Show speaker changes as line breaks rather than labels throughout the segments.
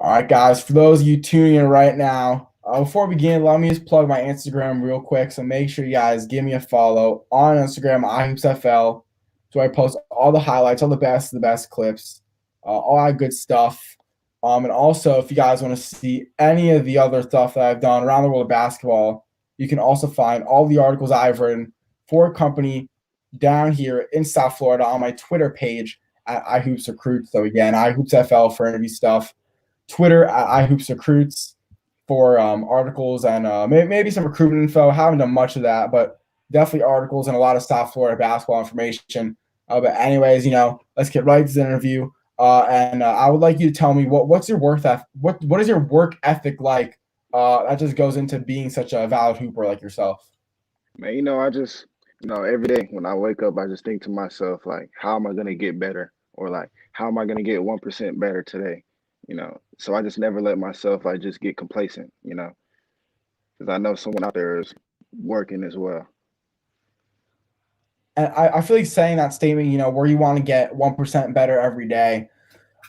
All right, guys, for those of you tuning in right now, before we begin, let me just plug my Instagram real quick. So make sure you guys give me a follow on Instagram, iHoopsFL. So I post all the highlights, all the best clips, all that good stuff. And also, if you guys want to see any of the other stuff that I've done around the world of basketball, you can also find all the articles I've written for a company down here in South Florida on my Twitter page at iHoopsRecruit. So again, iHoopsFL for interview stuff. Twitter at iHoopsRecruits for articles and maybe some recruitment info. Haven't done much of that, but definitely articles and a lot of South Florida basketball information. But anyways, let's get right to the interview. And I would like you to tell me what's your work ethic? What is your work ethic like? That just goes into being such a valid hooper like yourself.
Man, I just, every day when I wake up, I just think to myself, like, how am I going to get better? Or, like, how am I going to get 1% better today? So I just never let myself, like, just get complacent, because I know someone out there is working as well.
And I feel like saying that statement, where you want to get 1% better every day,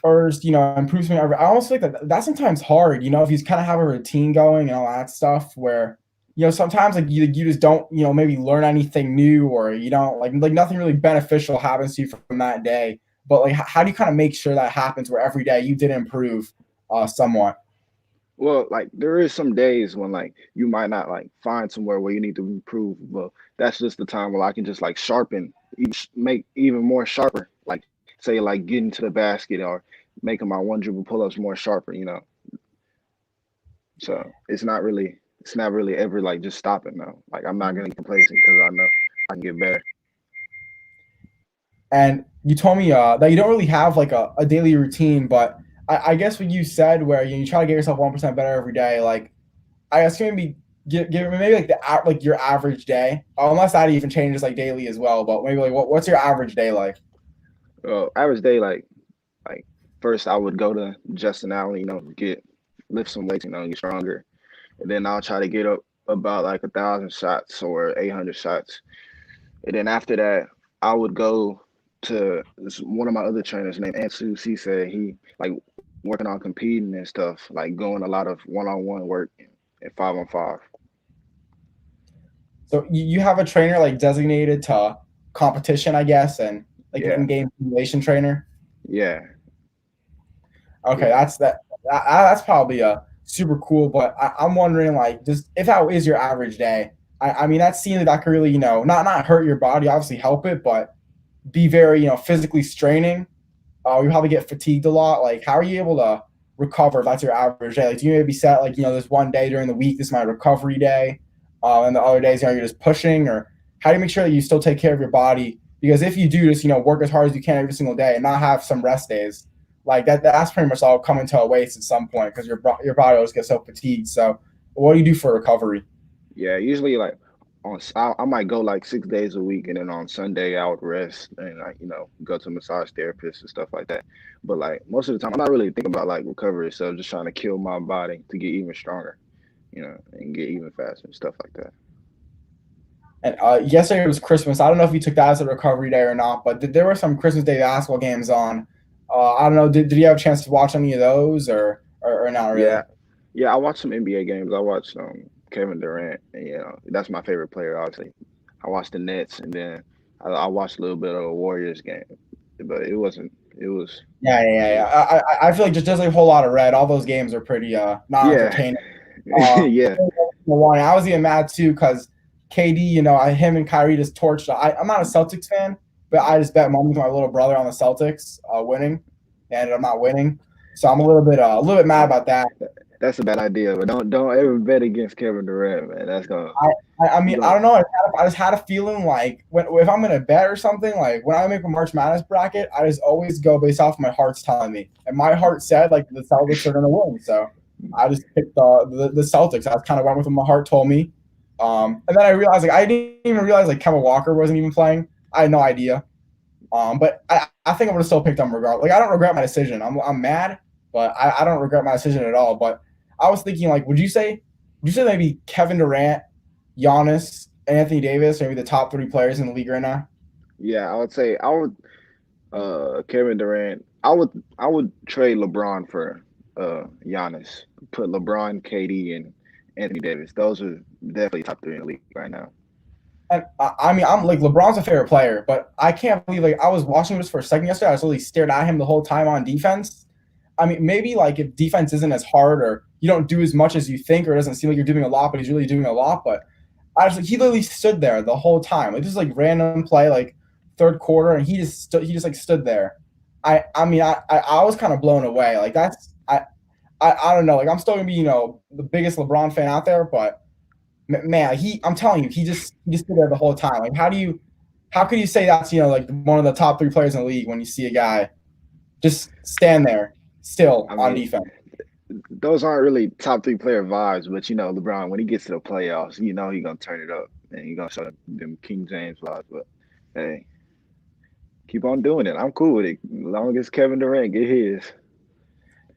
or improvement every. I almost feel like that's sometimes hard. If you kind of have a routine going and all that stuff, where sometimes like you just don't maybe learn anything new, or you don't like nothing really beneficial happens to you from that day. But like, how do you kind of make sure that happens where every day you did improve somewhat?
Well, like, there is some days when, like, you might not, like, find somewhere where you need to improve, but that's just the time where I can just, like, sharpen, make even more sharper, like, say, like, getting to the basket or making my one dribble pull-ups more sharper. So it's not really ever like just stopping though. Like, I'm not gonna get complacent because I know I can get better.
And you told me that you don't really have like a daily routine, but I guess what you said where you try to get yourself 1% better every day, like I guess maybe give maybe like like your average day, unless that even changes like daily as well. But maybe like what's your average day like?
Average day, like first I would go to Justin Allen, get lift some weights, get stronger, and then I'll try to get up about like 1,000 shots or 800 shots, and then after that I would go to one of my other trainers named Ansu. He said he like working on competing and stuff, like going a lot of one-on-one work and 5-on-5.
So you have a trainer like designated to competition, I guess, and like an
Yeah,
in-game simulation trainer.
yeah,
Okay,
yeah.
that's probably super cool. But I'm wondering, like, just if that is your average day, I mean, that seems like that could really, not hurt your body, obviously help it, but be very, physically straining. You probably get fatigued a lot. Like, how are you able to recover if that's your average day? Like, do you maybe set like, there's one day during the week, this is my recovery day, and the other days, you're just pushing, or how do you make sure that you still take care of your body? Because if you do just, work as hard as you can every single day and not have some rest days, like that's pretty much all coming to a waste at some point because your body always gets so fatigued. So, what do you do for recovery?
Yeah, usually like I might go like 6 days a week, and then on Sunday I would rest and like go to massage therapists and stuff like that. But like most of the time, I'm not really thinking about like recovery, so I'm just trying to kill my body to get even stronger, and get even faster and stuff like that.
And yesterday was Christmas. I don't know if you took that as a recovery day or not, but there were some Christmas Day basketball games on. I don't know. Did you have a chance to watch any of those, or not really?
Yeah, yeah. I watched some NBA games. I watched Kevin Durant, and that's my favorite player. Obviously, I watched the Nets, and then I watched a little bit of a Warriors game, but it wasn't. It was.
I feel like just like a whole lot of red. All those games are pretty not
Yeah,
entertaining. Uh,
yeah,
I was even mad too because KD, him and Kyrie just torched. I'm not a Celtics fan, but I just bet money with my little brother on the Celtics winning, and I'm not winning, so I'm a little bit mad
I,
about that.
that's a bad idea. But don't ever bet against Kevin Durant, man. That's gonna
I mean,
you
I
gonna
don't know. I just had a feeling like if I'm gonna bet or something, like when I make a March Madness bracket, I just always go based off my heart's telling me, and my heart said like the Celtics are gonna win, so I just picked the Celtics. I kind of went with what my heart told me, and then I realized like I didn't even realize like Kemba Walker wasn't even playing. I had no idea. But I think I would have still picked them regardless. Like I don't regret my decision. I'm mad, but I don't regret my decision at all. But I was thinking like, would you say maybe Kevin Durant, Giannis, Anthony Davis, maybe the top three players in the league right now?
Yeah, I would say I would Kevin Durant. I would trade LeBron for Giannis. Put LeBron, KD, and Anthony Davis. Those are definitely top three in the league right now.
And I mean, I'm like LeBron's a favorite player, but I can't believe like I was watching this for a second yesterday. I was really stared at him the whole time on defense. I mean, maybe like if defense isn't as hard or you don't do as much as you think, or it doesn't seem like you're doing a lot, but he's really doing a lot. But I was like, he literally stood there the whole time. Like this is like random play, like third quarter, and he just like stood there. I mean, I was kind of blown away. Like that's I don't know. Like I'm still gonna be the biggest LeBron fan out there, but man, I'm telling you, he just stood there the whole time. Like how could you say that's like one of the top three players in the league when you see a guy just stand there still
I
on
mean,
defense?
those aren't really top three player vibes, but LeBron when he gets to the playoffs, he's gonna turn it up and he's gonna show them King James vibes. But hey, keep on doing it. I'm cool with it. As long as Kevin Durant get his.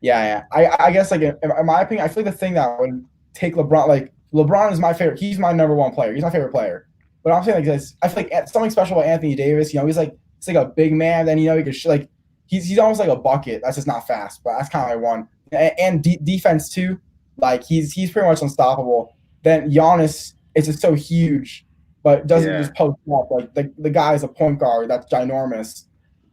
Yeah. I guess like in my opinion, I feel like the thing that would take LeBron, like LeBron is my favorite. He's my number one player. He's my favorite player. But I'm saying like this, I feel like something special about Anthony Davis. He's like a big man. Then he could like he's almost like a bucket. That's just not fast, but that's kind of my one. And defense too. Like he's pretty much unstoppable. Then Giannis is just so huge, but doesn't
Yeah,
just post up. Like the guy is a point guard that's ginormous.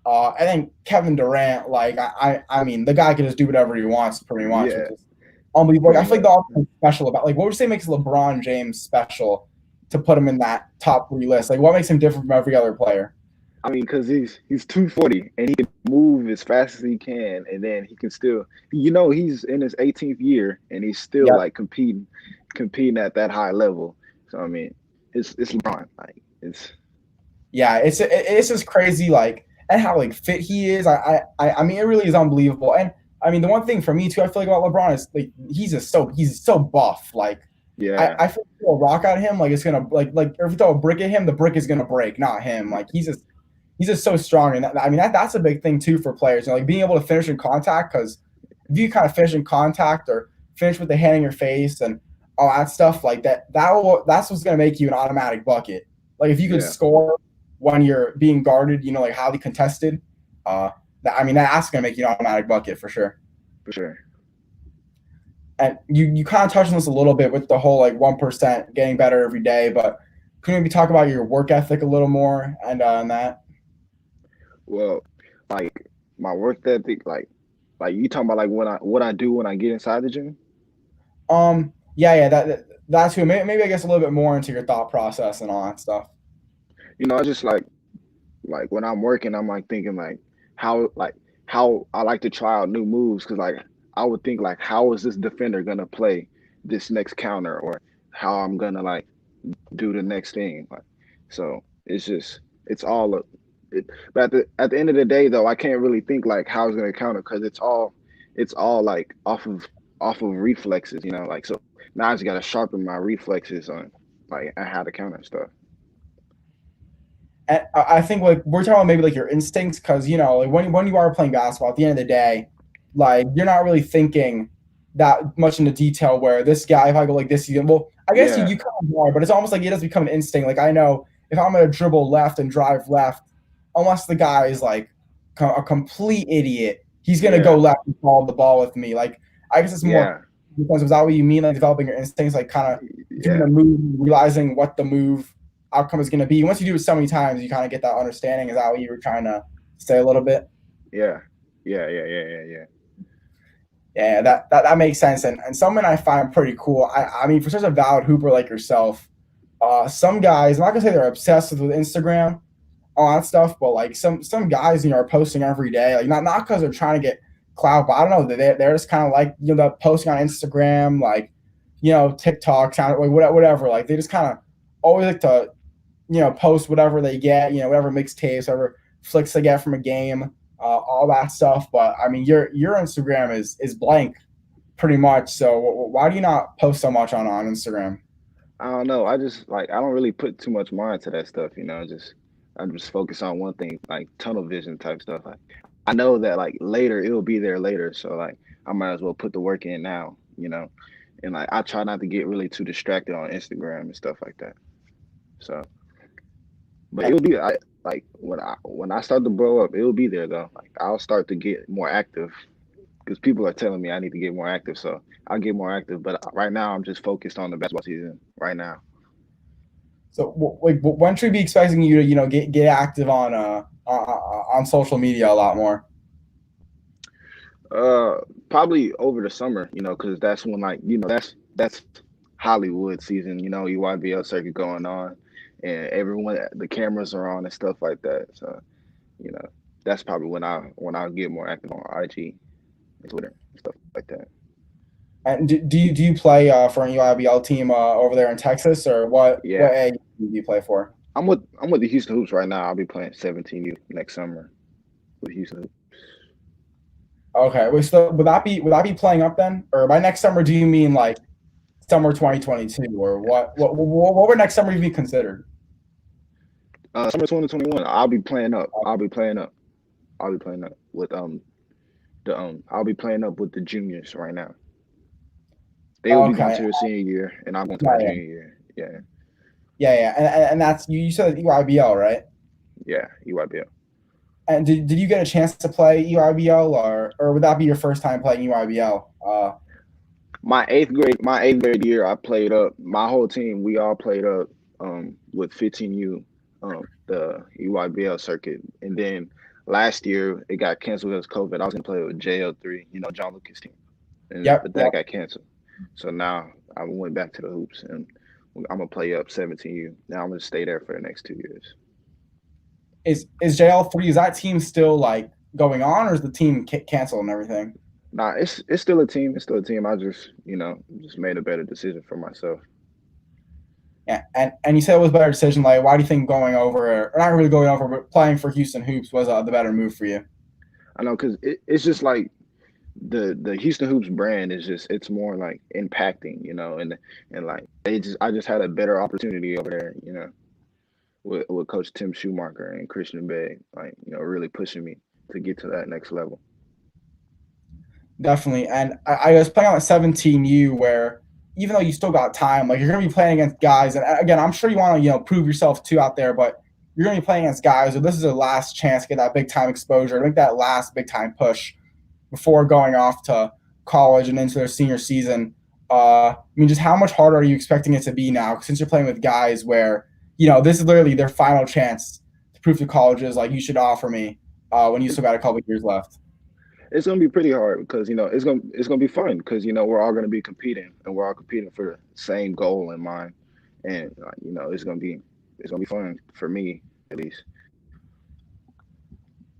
And then Kevin Durant, like I mean, the guy can just do whatever he wants, pretty much, which
yeah,
is unbelievable. Like,
pretty
I feel like
much.
the offense special about like what would you say makes LeBron James special to put him in that top three list? Like what makes him different from every other player?
I mean, because he's 240 and he can move as fast as he can, and then he can still, he's in his 18th year and he's still
Yeah,
like competing at that high level. So I mean, it's LeBron. Like it's
yeah, it's just crazy, like and how like fit he is. I mean, it really is unbelievable. And I mean, the one thing for me too, I feel like about LeBron is like he's so buff. Like
yeah,
I feel like throw a rock at him, like it's gonna like if you throw a brick at him, the brick is gonna break, not him. Like he's just so strong, and I mean that's a big thing too for players. Like being able to finish in contact, because if you kind of finish in contact or finish with the hand in your face and all that stuff like that's what's gonna make you an automatic bucket. Like if you could
yeah,
score when you're being guarded, like highly contested, I mean that's gonna make you an automatic bucket for sure.
for sure.
And you kind of touched on this a little bit with the whole like 1% getting better every day, but can we maybe talk about your work ethic a little more and that?
Well, like my work ethic, like you talking about like what I do when I get inside the gym.
Yeah, that's who. Maybe I guess a little bit more into your thought process and all that stuff.
I just like when I'm working, I'm like thinking like how I like to try out new moves because like I would think like how is this defender gonna play this next counter or how I'm gonna like do the next thing like so it's all but at the end of the day though I can't really think like how it's gonna counter because it's all like off of reflexes like so now I just gotta sharpen my reflexes on like how to counter stuff.
And I think like we're talking about maybe like your instincts because like when you are playing basketball at the end of the day, like you're not really thinking that much into detail. Where this guy, if I go like this, well, I guess you
Yeah,
kind of are, but it's almost like it does become an instinct. Like I know if I'm gonna dribble left and drive left, unless the guy is like a complete idiot, he's gonna go
yeah,
left and follow the ball with me. Like I guess it's more
yeah,
because is that what you mean? Like developing your instincts, like kind of doing
yeah,
a move, realizing what the move outcome is going to be. Once you do it so many times, you kind of get that understanding. Is that what you were trying to say a little bit?
yeah, yeah.
Yeah, that makes sense. And something I find pretty cool. I mean, for such a valid hooper like yourself, some guys, I'm not gonna say they're obsessed with Instagram, all that stuff, but like some guys, are posting every day. Like not because they're trying to get clout, but I don't know. They're just kind of like the posting on Instagram, like TikTok, sound like whatever. Like they just kind of always like to post whatever they get, whatever mixtapes, whatever flicks they get from a game, all that stuff. But I mean, your Instagram is blank pretty much. So why do you not post so much on Instagram?
I don't know. I just like I don't really put too much mind to that stuff, just I just focus on one thing, like tunnel vision type stuff. Like I know that like later it will be there later, so like I might as well put the work in now. And like I try not to get really too distracted on Instagram and stuff like that. So, but it'll be like when I start to blow up, it'll be there though. Like I'll start to get more active. because people are telling me I need to get more active. So I'll get more active. But right now, I'm just focused on the basketball season right now.
So, like, when should we be expecting you to, get active on social media a lot more?
Uh, Probably over the summer, because that's when like that's Hollywood season. EYBL circuit going on, and everyone the cameras are on and stuff like that. So you know that's probably when I'll get more active on IG and Twitter and stuff like that.
And do you play for an EIBL team over there in Texas, or what
Yeah,
A do you play for?
I'm with the Houston Hoops right now. I'll be playing 17U next summer with Houston Hoops.
Okay, wait, so would that be playing up then, or by next summer do you mean like summer 2022, or what would next summer be considered?
Summer 2021. I'll be playing up. I'll be playing up. I'll be playing up with I'll be playing up with the juniors right now. They will be going
Okay,
to their senior year, and I'm going to
yeah,
my
yeah,
junior year. Yeah,
yeah, and that's you said EIBL, right?
yeah, EYBL.
And did you get a chance to play EIBL, or would that be your first time playing EIBL?
My eighth grade year, I played up. My whole team, we all played up with 15U, the EYBL circuit, and then last year it got canceled because of COVID. I was gonna play with JL3, John Lucas team, and
Yep,
but that
yep.
got canceled. So now I went back to the hoops, and I'm gonna play up 17U. Now I'm gonna stay there for the next 2 years.
Is JL3, is that team still like going on, or is the team canceled and everything?
Nah, it's still a team. It's still a team. I just made a better decision for myself.
Yeah, and you said it was a better decision. Like, why do you think going over, or not really going over, but playing for Houston Hoops was the better move for you?
I know because it's just like the Houston Hoops brand is just it's more like impacting, and like I just had a better opportunity over there, with Coach Tim Schumacher and Christian Bay, like really pushing me to get to that next level.
Definitely. And I was playing on a 17U where even though you still got time, like you're gonna be playing against guys, and again, I'm sure you want to prove yourself too out there, but you're gonna be playing against guys, or this is a last chance to get that big time exposure, to make that last big time push before going off to college and into their senior season. I mean, just how much harder are you expecting it to be now since you're playing with guys where this is literally their final chance to prove to colleges like you should offer me when you still got a couple years left.
It's gonna be pretty hard because it's gonna be fun because we're all gonna be competing and we're all competing for the same goal in mind, and it's gonna be fun for me at least.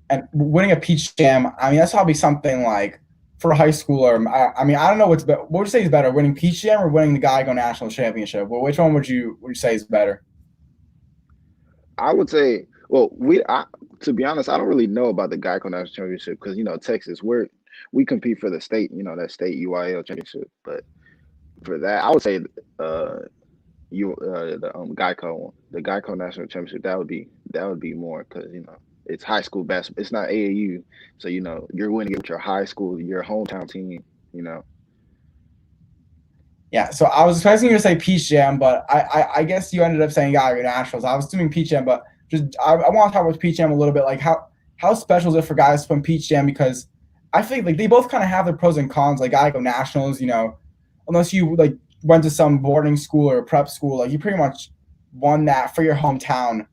And winning a peach jam, I mean, that's probably something like for a high schooler. I mean, I don't know what would you say is better, winning peach jam or winning the Geico national championship? Well, which one would you say is better?
I would say, well, to be honest, I don't really know about the Geico National Championship because Texas, we compete for the state, that state UIL championship. But for that, I would say uh the Geico National Championship. That would be more because it's high school basketball. It's not AAU, so you're winning it with your high school, your hometown team. You know,
Yeah, so I was expecting you to say peach jam, but I guess you ended up saying Geico nationals. I was assuming peach jam, but just I want to talk about peach jam a little bit. Like how special is it for guys to win peach jam? Because I think like they both kind of have their pros and cons. Like Geico nationals, unless you like went to some boarding school or prep school, like you pretty much won that for your hometown,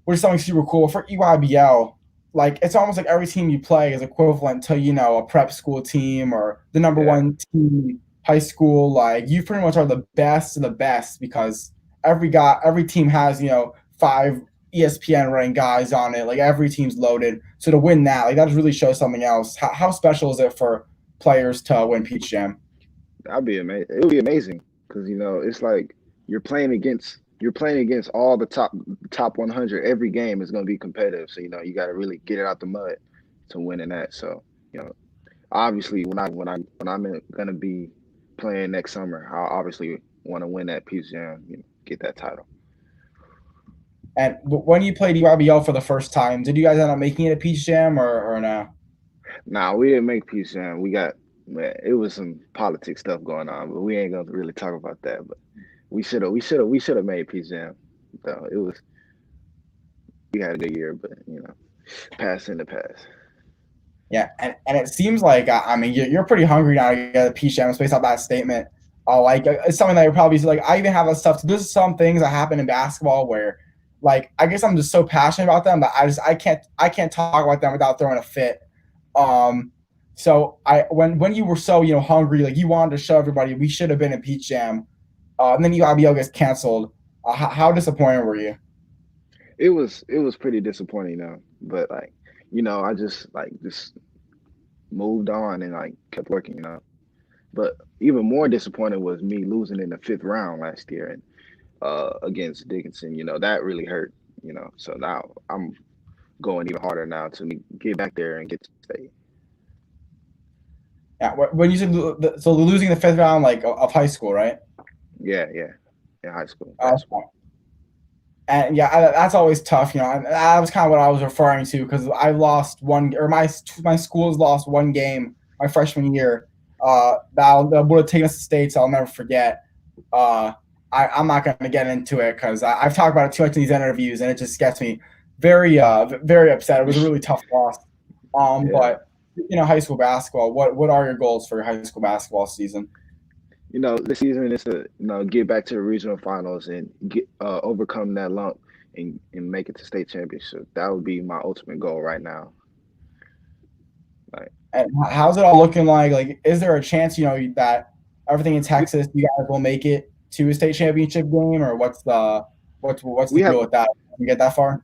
which is something super cool. For EYBL, like it's almost like every team you play is equivalent to a prep school team or the number
yeah,
one team high school. Like you pretty much are the best of the best because every team has five ESPN ranked guys on it. Like every team's loaded. So to win that, like that just really shows something else. How special is it for players to win Peach Jam?
that'd be amazing. It would be amazing because it's like you're playing against all the top 100. Every game is going to be competitive, so you got to really get it out the mud to win in that. So you know, obviously when I'm going to be playing next summer, I obviously want to win that Peace Jam, get that title.
And when you played EYBL for the first time, did you guys end up making it a Peach Jam or no?
Nah, we didn't make Peace Jam. Man, it was some politics stuff going on, but we ain't gonna really talk about that. But we should have made Peace Jam. Though we had a good year, but past in the past.
Yeah, and it seems like I mean you're pretty hungry now to get a peach jam based off that statement. It's something that you probably like. I even have a stuff. There's some things that happen in basketball where, like, I guess I'm just so passionate about them that I can't talk about them without throwing a fit. Um, so when you were so hungry, like you wanted to show everybody we should have been in peach jam, and then you IBL gets canceled. How disappointed were you?
It was pretty disappointing though, but like I just moved on and like kept working. But even more disappointed was me losing in the fifth round last year and against Dickinson. That really hurt. So now I'm going even harder now to get back there and get to stay.
Yeah, when you said so losing the fifth round like of high school, right?
Yeah, yeah, in high school
Uh,
basketball.
and yeah, that's always tough, And that was kind of what I was referring to because I lost one, or my school has lost one game my freshman year. That would have taken us to states. I'll never forget. Uh, I'm not going to get into it because I've talked about it too much in these interviews, and it just gets me very upset. It was a really tough loss.
Yeah.
But high school basketball. What are your goals for your high school basketball season?
This season is to get back to the regional finals and get overcome that lump and make it to state championship. That would be my ultimate goal right now. Like
And how's it all looking like? Like, is there a chance that everything in
we,
Texas, you guys will make it to a state championship game, or what's
we
the
have
deal with that? Can you get that far?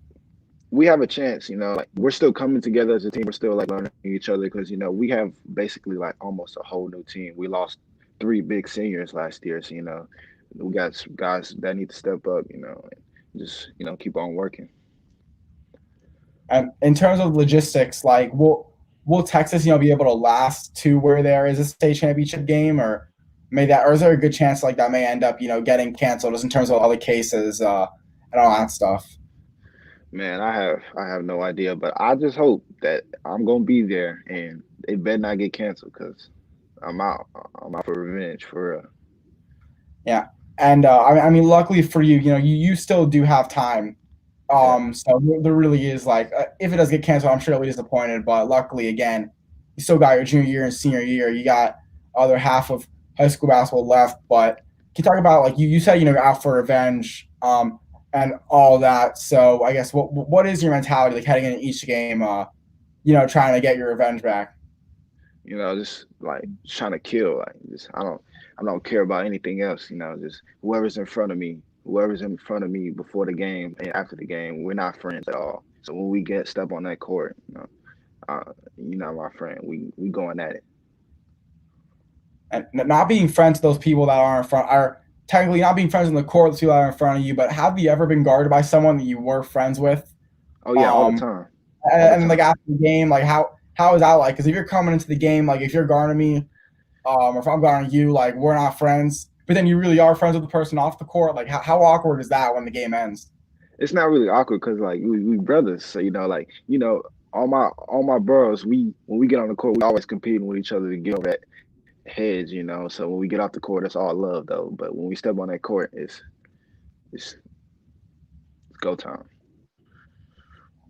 we have a chance. Like we're still coming together as a team. We're still like learning each other because we have basically like almost a whole new team. We lost three big seniors last year, so we got some guys that need to step up, and just keep on working.
And in terms of logistics, like, will Texas, be able to last to where there is a state championship game, or is there a good chance like that may end up, getting canceled just in terms of all the cases and all that stuff?
Man, I have no idea, but I just hope that I'm gonna be there and it better not get canceled because I'm out. I'm out for revenge for real.
Yeah, and I mean, luckily for you, you still do have time.
Yeah.
So there really is like, if it does get canceled, I'm sure you'll be disappointed. But luckily, again, you still got your junior year and senior year. You got other half of high school basketball left. But can you talk about like you said, you're out for revenge, and all that. So I guess what is your mentality like heading into each game? Trying to get your revenge back.
Just like trying to kill. Like just I don't care about anything else. Just whoever's in front of me before the game and after the game, we're not friends at all. So when we get step on that court, you're not my friend. We going at it.
And not being friends with those people that are in front are technically not being friends in the court with people that are in front of you. But have you ever been guarded by someone that you were friends with?
Oh yeah, all the
Um,
time, all the
and then like
time.
after the game, like how is that like? Because if you're coming into the game, like if you're guarding me, or if I'm guarding you, like we're not friends, but then you really are friends with the person off the court. Like how awkward is that when the game ends?
It's not really awkward because like we brothers. So like all my bros. We when we get on the court, we always competing with each other to get over that hedge. So when we get off the court, it's all love though. But when we step on that court, it's go time.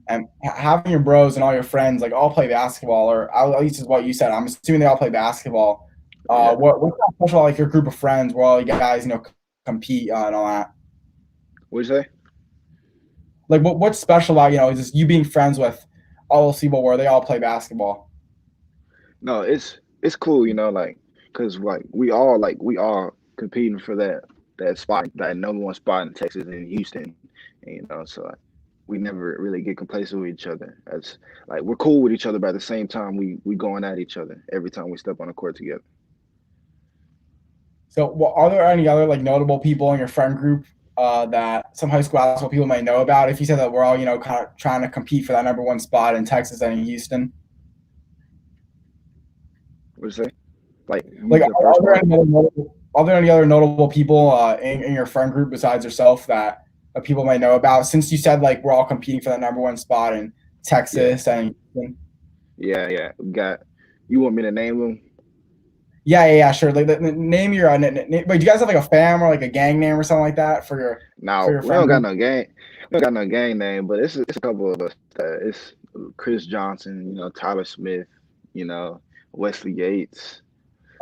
And having your bros and all your friends like all play basketball, or at least is what you said. I'm assuming they all play basketball.
Yeah.
What's that special about, like your group of friends where all you guys compete and all that?
What'd you say?
Like what's special about is just you being friends with all those people where they all play basketball?
No, it's cool. Like because like we all competing for that spot, that number one spot in Texas and Houston. So like, we never really get complacent with each other. As like we're cool with each other, but at the same time, we going at each other every time we step on the court together.
So, are there any other like notable people in your friend group that some high school basketball people might know about? If you said that we're all kind of trying to compete for that number one spot in Texas and in Houston,
What'd you say? Like
like
the first part?
are there any other notable people in your friend group besides yourself that people might know about? Since you said like we're all competing for that number one spot in
Yeah,
Texas and Houston.
yeah, yeah. We got. You want me to name them?
Yeah, sure. Like, name your. Wait, do you guys have like a fam or like a gang name or something like that for
Now
your
we
friend
don't got
group?
no gang. We don't got no gang name, but it's a couple of us. It's Chris Johnson, Tyler Smith. you know, Wesley Yates,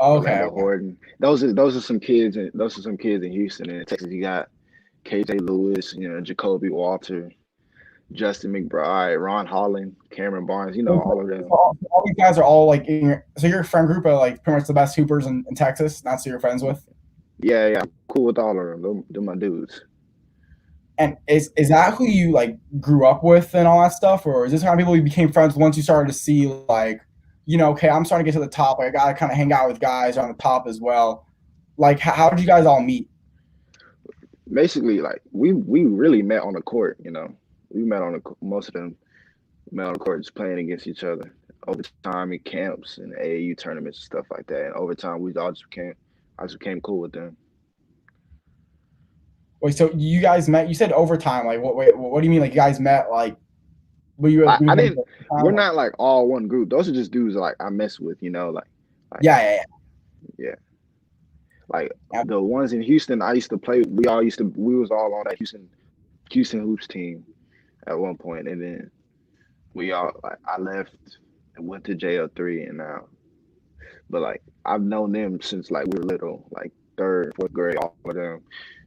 Okay,
Orlando
okay.
Horton. Those are some kids and those are some kids in Houston and in Texas. You got KJ Lewis, you know, Jacoby Walter, Justin McBride, Ron Holland, Cameron Barnes, you know,
So,
all of them.
all you guys are all like in so your friend group are like pretty much the best hoopers in Texas. That's who you're friends with.
Yeah, yeah, I'm cool with all of them. Them my dudes.
And is that who you like grew up with and all that stuff, or is this kind of people you became friends with once you started to see like, okay, I'm starting to get to the top. Like I gotta kind of hang out with guys on the top as well. Like how did you guys all meet?
Basically, like we really met on the court. You know, we met on the most of them met on the court just playing against each other over time in camps and AAU tournaments and stuff like that. And over time, we all just became I just became cool with them.
Wait, so you guys met? You said overtime. Like what? Wait, what do you mean? Like you guys met? Like were you
I,
doing
I
things
didn't.
overtime?
We're not like all one group. Those are just dudes like I mess with. You know, like
Yeah, yeah,
yeah, like
yeah.
the ones in Houston. I used to play. We all used to. We was all on that Houston hoops team at one point, and then we all like I left and went to JL3, and now, but like I've known them since like we were little, like third, fourth grade, all of them.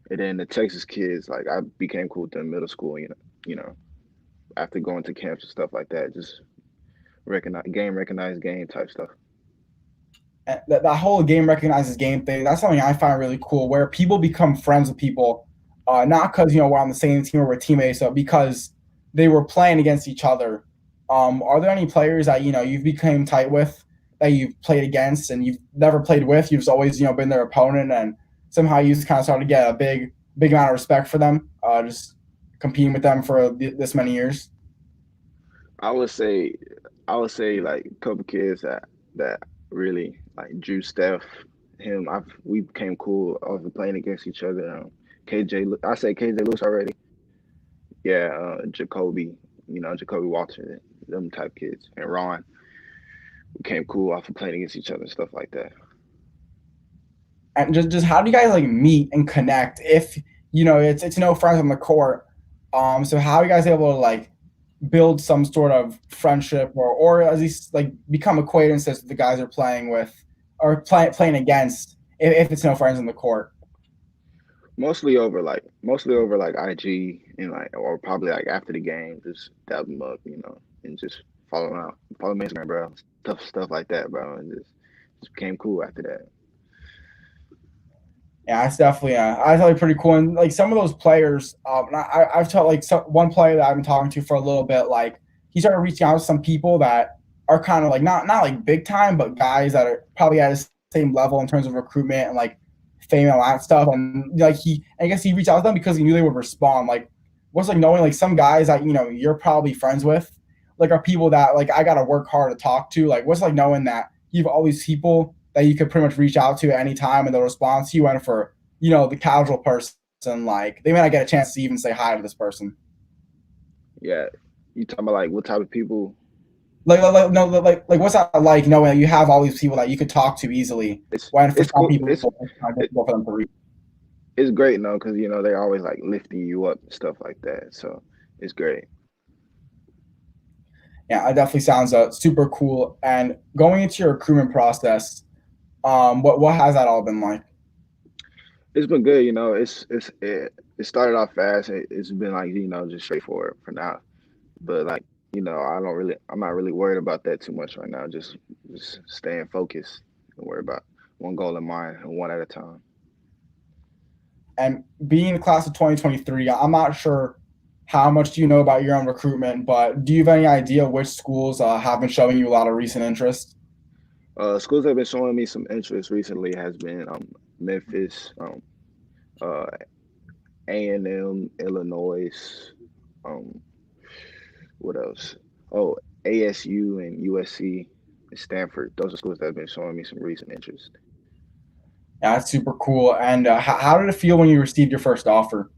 And then the Texas kids, like I became cool with them in middle school. You know, after going to camps and stuff like that, just recognize game type stuff.
That whole game recognizes game thing, that's something I find really cool where people become friends with people, not because we're on the same team or we're teammates, but because they were playing against each other. Are there any players that you've become tight with that you've played against and you've never played with? You've just always been their opponent, and somehow you just kind of started to get a big amount of respect for them, just competing with them for this many years.
I would say, I would say like a couple kids that really like Drew Steph, him. We became cool over playing against each other. I say KJ Lewis already. Yeah, Jacoby, Jacoby Walter, them type kids, and Ron became cool off of playing against each other and stuff like that.
And just how do you guys like meet and connect if it's no friends on the court, so how are you guys able to like build some sort of friendship, or at least like become acquaintances with the guys you're playing with or playing against if it's no friends on the court?
Mostly over like IG and like or probably like after the game, just dab them up, and just follow me on Instagram, bro. Stuff like that, bro, and just became cool after that.
Yeah, it's definitely I thought pretty cool. And like some of those players, I've taught like one player that I've been talking to for a little bit. Like he started reaching out to some people that are kind of like not like big time, but guys that are probably at the same level in terms of recruitment and like fame and all that stuff. And like I guess he reached out to them because he knew they would respond. Like what's like knowing like some guys that you're probably friends with, like are people that like I gotta work hard to talk to. Like what's like knowing that you have all these people that you could pretty much reach out to at any time and they'll respond to you. And for the casual person, like they may not get a chance to even say hi to this person.
Yeah, you talking about like what type of people?
Like no, like what's that like knowing that you have all these people that you could talk to easily?
It's
When for
it's
some
cool.
people, it's kind of
It,
difficult for them to reach.
it's great, because they're always like lifting you up and stuff like that. So it's great.
Yeah, it definitely sounds super cool. And going into your recruitment process, what has that all been like?
It's been good, it started off fast. It's been like just straightforward for now. But like I'm not really worried about that too much right now. Just staying focused and worry about one goal in mind and one at a time.
And being the class of 2023, I'm not sure how much do you know about your own recruitment, but do you have any idea which schools have been showing you a lot of recent interest?
Schools that have been showing me some interest recently has been Memphis, uh, A&M, Illinois, um, what else? Oh, ASU and USC and Stanford. Those are schools that have been showing me some recent interest.
Yeah, that's super cool. And how did it feel when you received your first offer?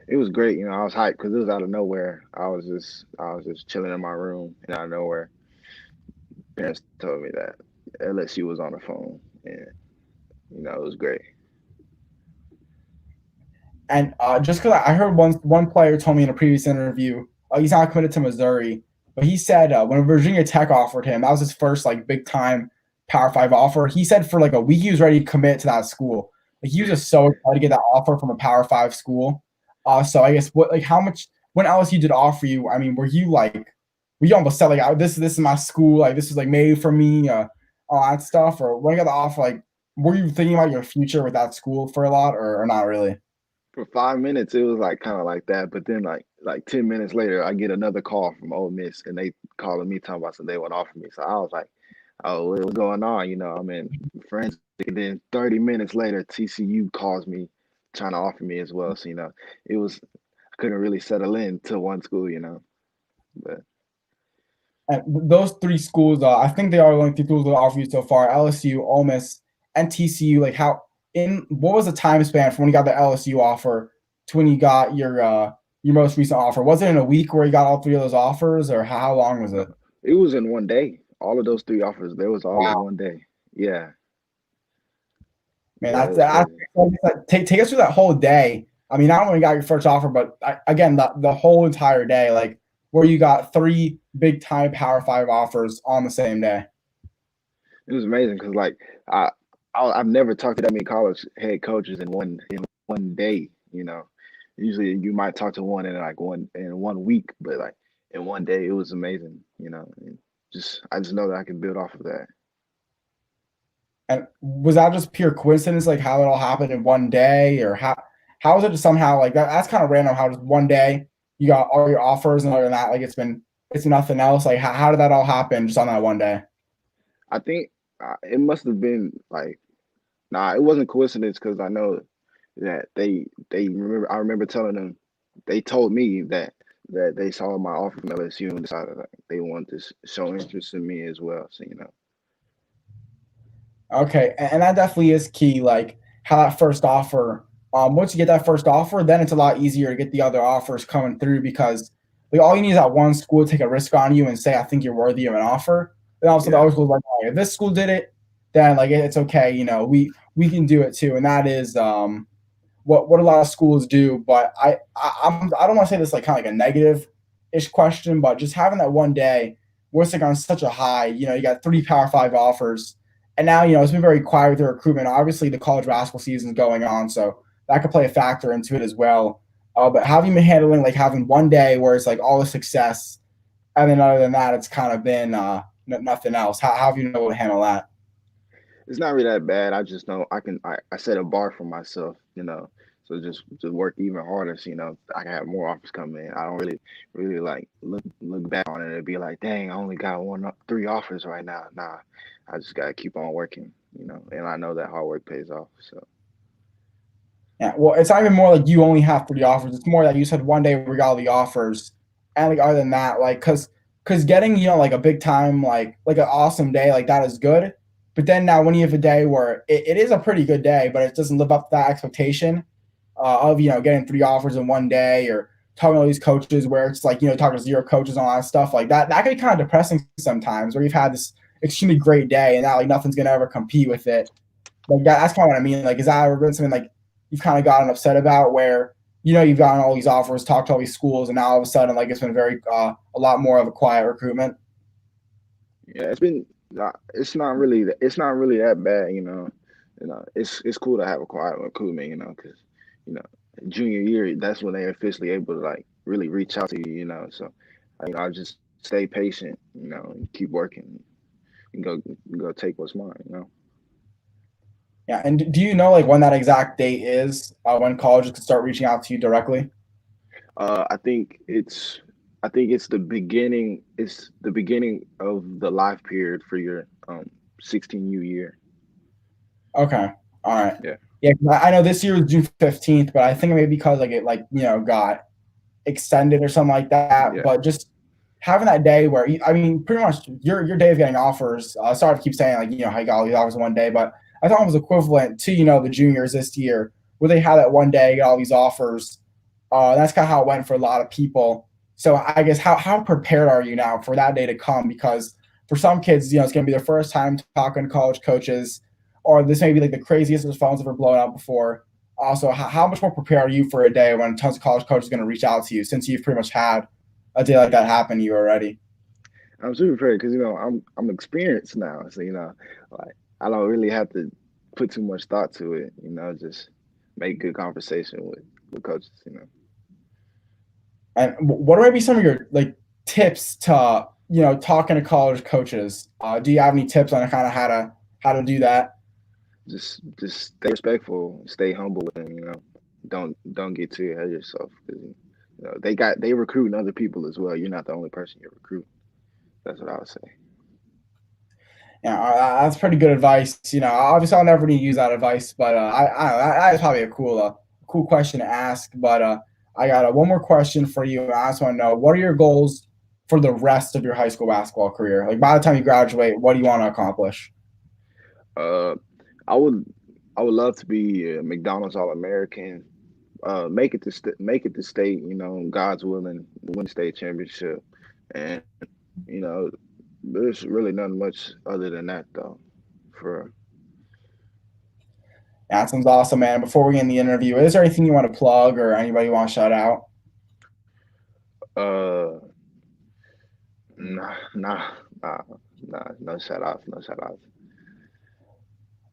It was great. I was hyped because it was out of nowhere. I was just chilling in my room, and out of nowhere, parents told me that LSU was on the phone, and it was great.
And just because I heard one player told me in a previous interview, he's not committed to Missouri. but he said when Virginia Tech offered him, that was his first like big time Power Five offer. He said for like a week he was ready to commit to that school. Like he was just so excited to get that offer from a Power Five school. So I guess what like how much when LSU did offer you? I mean, were you almost said like this is my school, like this is like made for me, all that stuff, or when you got the offer, like were you thinking about your future with that school for a lot, or not really?
For 5 minutes, it was like kind of like that, but then like 10 minutes later, I get another call from Ole Miss, and they calling me talking about something they want to offer me. So I was like, "Oh, what's going on?" I'm in friends. And then 30 minutes later, TCU calls me, trying to offer me as well. So it was I couldn't really settle in to one school. But
And those three schools, I think they are the only three schools that offer you so far: LSU, Ole Miss, and TCU. Like how in what was the time span from when you got the LSU offer to when you got your most recent offer? Was it in a week where you got all three of those offers, or how long was
no,
it?
it was in one day. All of those three offers, they was all in
Wow,
one day. Yeah,
man,
yeah, it
that's
was
that's
crazy.
take us through that whole day. I mean, not only got your first offer, but again, the whole entire day, like where you got three big time Power Five offers on the same day.
It was amazing because like I, I've never talked to that many college head coaches in one day. Usually you might talk to one in 1 week, but like in one day it was amazing. And I just know that I can build off of that.
And was that just pure coincidence, like how it all happened in one day, or how was it just somehow like that? That's kind of random. How just one day you got all your offers, and other than that, like it's nothing else. Like how did that all happen just on that one day?
I think it must have been like nah, it wasn't coincidence because I know that they remember. I remember telling them they told me that they saw my offer from LSU and decided like they wanted to show interest in me as well. So.
Okay, and that definitely is key. Like how that first offer. Once you get that first offer, then it's a lot easier to get the other offers coming through because like all you need is that one school to take a risk on you and say, "I think you're worthy of an offer." Then also the
Yeah.
other school's like, "Oh, if this school did it, then like it's okay. We can do it too." And that is what a lot of schools do. But I don't want to say this like kind of like a negative ish question, but just having that one day where it's like on such a high, you got three Power Five offers, and now it's been very quiet with the recruitment. Obviously, the college basketball season is going on, so that could play a factor into it as well. But how have you been handling like having one day where it's like all the success, and then other than that, it's kind of been nothing else? How have you been able to handle that?
It's not really that bad. I just know I set a bar for myself. So just work even harder so I can have more offers come in. I don't really like look back on it and be like, dang, I only got three offers right now. Nah, I just gotta keep on working, and I know that hard work pays off. So
Yeah, well, it's not even more like you only have three offers. It's more that you said one day we got all the offers, and like other than that, like because getting like a big time like an awesome day like that is good, but then now when you have a day where it is a pretty good day, but it doesn't live up to that expectation of getting three offers in one day or talking to all these coaches where it's like talking to zero coaches and all that stuff like that can be kind of depressing sometimes where you've had this extremely great day and now like nothing's gonna ever compete with it. Like that's kind of what I mean. Like, is that ever been something like you've kind of gotten upset about where you've gotten all these offers, talked to all these schools, and now all of a sudden like it's been very a lot more of a quiet recruitment?
yeah, it's not really that bad. It's cool to have a quiet recruitment, because you know junior year that's when they're officially able to like really reach out to you. So I just stay patient, and keep working and go take what's mine.
Yeah, and do you know like when that exact date is when colleges could start reaching out to you directly?
I think it's the beginning. It's the beginning of the life period for your 16U year.
Okay, all right.
Yeah,
Yeah, 'cause I know this year was June 15th, but I think maybe because like it like got extended or something like that.
yeah,
But just having that day where I mean, pretty much your day of getting offers. Sorry to keep saying like how you got all these offers in one day, but I thought it was equivalent to the juniors this year where they had that one day get all these offers. That's kind of how it went for a lot of people. So I guess how prepared are you now for that day to come? Because for some kids, it's going to be their first time talking to college coaches, or this may be like the craziest their phones ever blown up before. Also, how much more prepared are you for a day when tons of college coaches are going to reach out to you since you've pretty much had a day like that happen to you already?
I'm super prepared because I'm experienced now, so like I don't really have to put too much thought to it. Just make good conversation with coaches.
And what might be some of your like tips to talking to college coaches? Do you have any tips on kind of how to do that?
Just stay respectful, stay humble with them. Don't get too ahead of yourself because they recruiting other people as well. You're not the only person you're recruiting. That's what I would say.
Yeah, that's pretty good advice. Obviously I'll never need to use that advice, but that's probably a cool question to ask. But I got one more question for you. I just want to know, what are your goals for the rest of your high school basketball career? Like by the time you graduate, what do you want to accomplish?
Uh, I would I would love to be a McDonald's All American. Make it to state. God's willing, win state championship, and you know, there's really nothing much other than that though. For
That sounds awesome, man. Before we end the interview, is there anything you want to plug or anybody you want to shout out?
uh, nah, nah, nah, nah, no shout outs, no shout outs.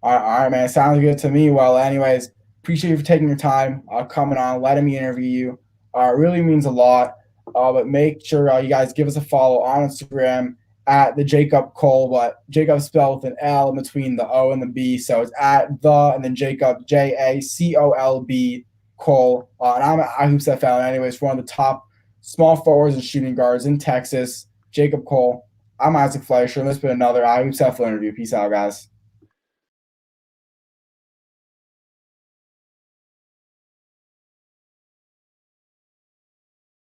All right, man. Sounds good to me. Well, anyways, appreciate you for taking your time, coming on, letting me interview you. It really means a lot. But make sure you guys give us a follow on Instagram at the Jacolb Cole, but Jacob spelled with an L in between the O and the B. So it's at the and then Jacob, Jacolb Cole. And I'm at iHoopsFL. Anyways, for one of the top small forwards and shooting guards in Texas, Jacolb Cole. I'm Isaac Fleischer, and this has been another iHoopsFL interview. Peace out, guys.